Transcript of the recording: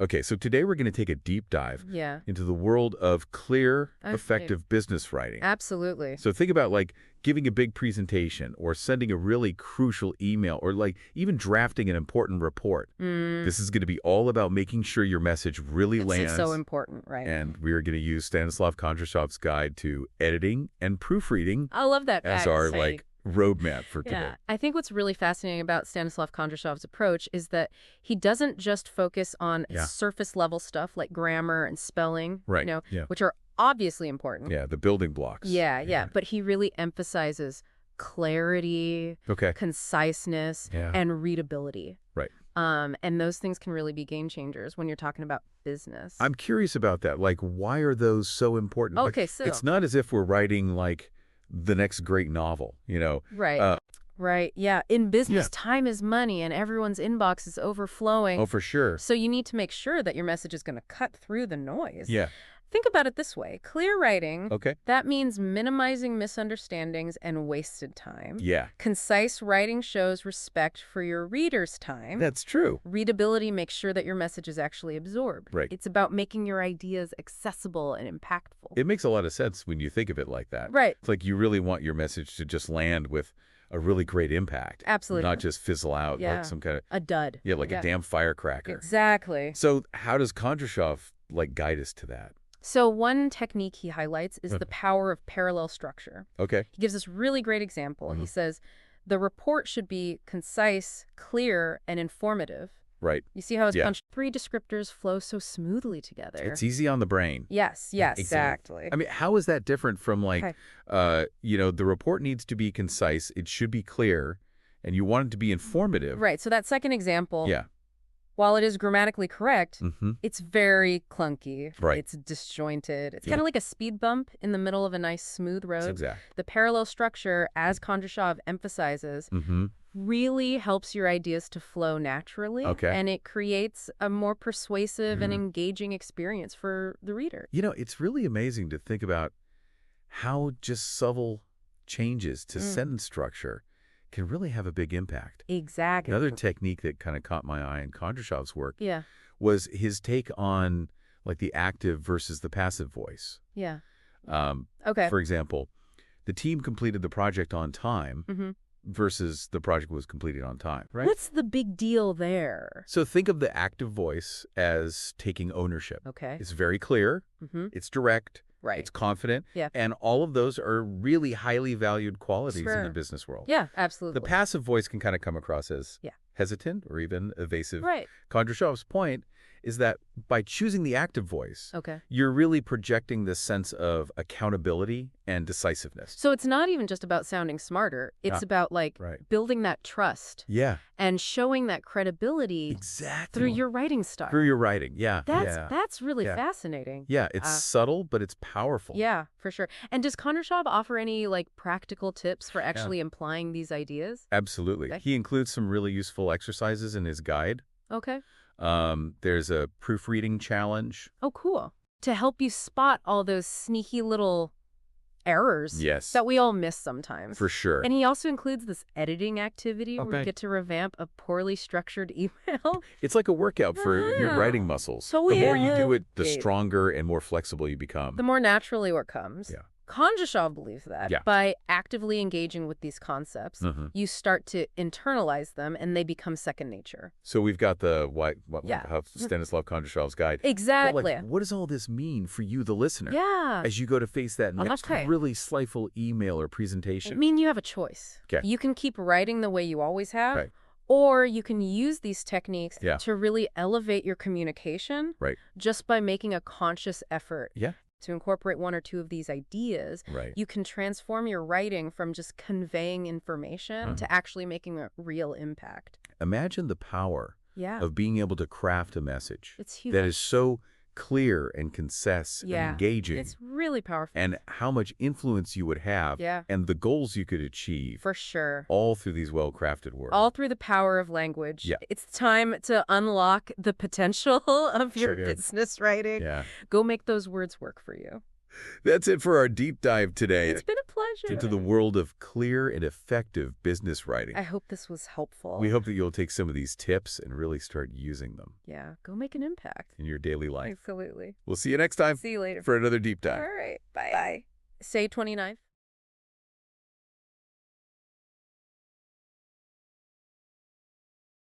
Okay, so today we're going to take a deep dive Yeah. into the world of clear, Okay. effective business writing. Absolutely. So think about like giving a big presentation or sending a really crucial email or like even drafting an important report. This is going to be all about making sure your message really lands. It's so important, right? And we are going to use Stanislav Kondrashov's guide to editing and proofreading I love that as guy. our Say. like roadmap for today. Yeah. I think what's really fascinating about Stanislav Kondrashov's approach is that he doesn't just focus on surface level stuff like grammar and spelling, Right. which are obviously important. Yeah, the building blocks. Yeah. But he really emphasizes clarity, Okay. conciseness, and readability. Right. And those things can really be game changers when you're talking about business. I'm curious about that. Like, why are those so important? Okay, like, so it's not as if we're writing like the next great novel, Right. Right. Yeah. In business, time is money and everyone's inbox is overflowing. Oh, for sure. So you need to make sure that your message is going to cut through the noise. Yeah. Think about it this way. Clear writing, Okay. that means minimizing misunderstandings and wasted time. Yeah. Concise writing shows respect for your reader's time. That's true. Readability makes sure that your message is actually absorbed. Right. It's about making your ideas accessible and impactful. It makes a lot of sense when you think of it like that. Right. It's like you really want your message to just land with a really great impact. Absolutely. Not just fizzle out like some kind of... A dud. Yeah, like a damn firecracker. Exactly. So how does Kondrashov like guide us to that? So one technique he highlights is the power of parallel structure. Okay. He gives this really great example. He says, the report should be concise, clear, and informative. Right. You see how his punch 3 descriptors flow so smoothly together. It's easy on the brain. Yes, exactly. I mean, how is that different from like, the report needs to be concise, it should be clear, and you want it to be informative. Right. So that second example, Yeah. while it is grammatically correct, it's very clunky. Right. It's disjointed. It's kind of like a speed bump in the middle of a nice smooth road. Exactly. The parallel structure, as Kondrashov emphasizes, really helps your ideas to flow naturally. Okay. And it creates a more persuasive and engaging experience for the reader. It's really amazing to think about how just subtle changes to sentence structure can really have a big impact. Exactly. Another technique that kind of caught my eye in Kondrashov's work Yeah. was his take on like the active versus the passive voice. Yeah. Okay. For example, the team completed the project on time versus the project was completed on time, right? What's the big deal there? So think of the active voice as taking ownership. Okay. It's very clear, it's direct, Right. it's confident, Yeah. and all of those are really highly valued qualities in Sure. the business world. Yeah, absolutely. The passive voice can kind of come across as Yeah. hesitant or even evasive. Right. Kondrashov's point is that by choosing the active voice, Okay. you're really projecting this sense of accountability and decisiveness. So it's not even just about sounding smarter. It's about like building that trust Yeah, and showing that credibility exactly. through your writing style. Through your writing, yeah. That's really Yeah. fascinating. Yeah, it's subtle, but it's powerful. Yeah, for sure. And does Kondrashov offer any like practical tips for actually implying these ideas? Absolutely. Okay. He includes some really useful exercises in his guide. Okay. There's a proofreading challenge. Oh, cool. To help you spot all those sneaky little errors Yes. that we all miss sometimes. For sure. And he also includes this editing activity where Okay. you get to revamp a poorly structured email. It's like a workout for your writing muscles. So the more you do it, the okay. stronger and more flexible you become. The more naturally what comes. Yeah. Kondrashov believes that by actively engaging with these concepts, you start to internalize them and they become second nature. So we've got the Stanislav Kondrashov's guide. Exactly. But, like, what does all this mean for you, the listener? Yeah. As you go to face that next Okay. really stifle email or presentation. I mean, you have a choice. Okay. You can keep writing the way you always have. Right. Or you can use these techniques Yeah. to really elevate your communication Right. just by making a conscious effort Yeah. to incorporate one or two of these ideas. Right. You can transform your writing from just conveying information to actually making a real impact. Imagine the power Yeah. of being able to craft a message It's huge. that is so clear and concise and engaging. It's really powerful. And how much influence you would have and the goals you could achieve For sure. all through these well-crafted words. All through the power of language. Yeah. It's time to unlock the potential of your Sure. business writing. Yeah. Go make those words work for you. That's it for our deep dive today. It's been a pleasure. pleasure. Into the world of clear and effective business writing. I hope this was helpful. We hope that you'll take some of these tips and really start using them. Yeah, go make an impact. In your daily life. Absolutely. We'll see you next time. See you later. For another deep dive. All right. Bye. Say 29.